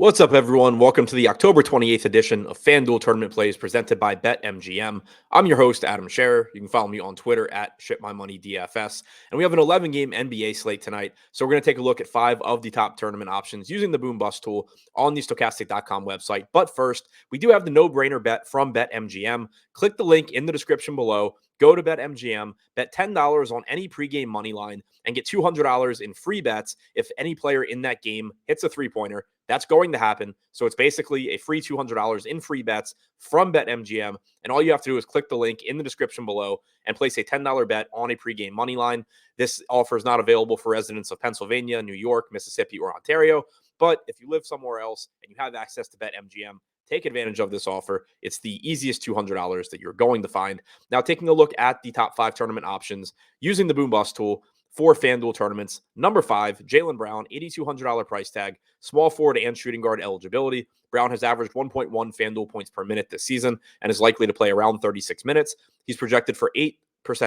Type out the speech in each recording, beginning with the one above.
What's up, everyone? Welcome to the October 28th edition of FanDuel Tournament Plays presented by BetMGM. I'm your host, Adam Scherer. You can follow me on Twitter at ShipMyMoney DFS. And we have an 11-game NBA slate tonight. So we're going to take a look at 5 of the top tournament options using the Boom Bust tool on the Stokastic.com website. But first, we do have the no-brainer bet from BetMGM. Click the link in the description below. Go to BetMGM, bet $10 on any pregame money line, and get $200 in free bets if any player in that game hits a three-pointer. That's going to happen. So it's basically a free $200 in free bets from BetMGM. And all you have to do is click the link in the description below and place a $10 bet on a pregame money line. This offer is not available for residents of Pennsylvania, New York, Mississippi, or Ontario. But if you live somewhere else and you have access to BetMGM, take advantage of this offer. It's the easiest $200 that you're going to find. Now, taking a look at the top 5 tournament options using the Boom Bust tool for FanDuel tournaments. Number 5, Jaylen Brown, $8,200 price tag, small forward and shooting guard eligibility. Brown has averaged 1.1 FanDuel points per minute this season and is likely to play around 36 minutes. He's projected for 8%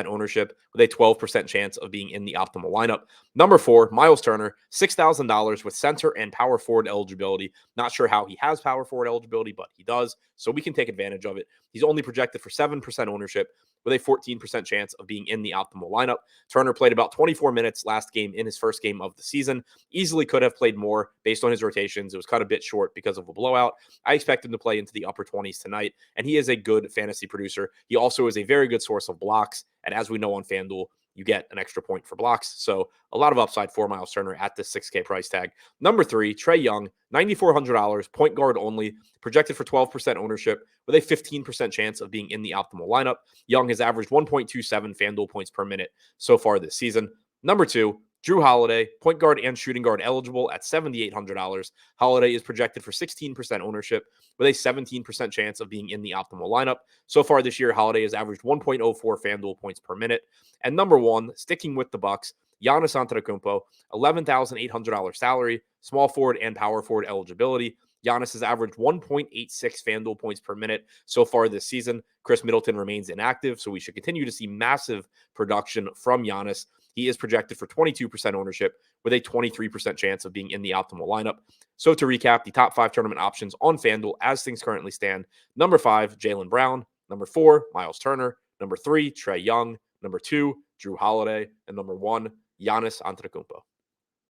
ownership with a 12% chance of being in the optimal lineup. Number 4, Miles Turner, $6,000 with center and power forward eligibility. Not sure how he has power forward eligibility, but he does, so we can take advantage of it. He's only projected for 7% ownership with a 14% chance of being in the optimal lineup. Turner played about 24 minutes last game in his first game of the season. Easily could have played more based on his rotations. It was cut a bit short because of a blowout. I expect him to play into the upper 20s tonight, and he is a good fantasy producer. He also is a very good source of blocks, and as we know on FanDuel, you get an extra point for blocks. So a lot of upside for Miles Turner at this $6K price tag. Number 3, Trae Young, $9,400, point guard only, projected for 12% ownership with a 15% chance of being in the optimal lineup. Young has averaged 1.27 FanDuel points per minute so far this season. Number 2, Jrue Holiday, point guard and shooting guard eligible at $7,800. Holiday is projected for 16% ownership with a 17% chance of being in the optimal lineup. So far this year, Holiday has averaged 1.04 FanDuel points per minute. And number 1, sticking with the Bucks, Giannis Antetokounmpo, $11,800 salary, small forward and power forward eligibility. Giannis has averaged 1.86 FanDuel points per minute so far this season. Chris Middleton remains inactive, so we should continue to see massive production from Giannis. He is projected for 22% ownership with a 23% chance of being in the optimal lineup. So to recap, the top 5 tournament options on FanDuel as things currently stand. Number 5, Jaylen Brown. Number 4, Miles Turner. Number 3, Trae Young. Number 2, Jrue Holiday. And number 1, Giannis Antetokounmpo.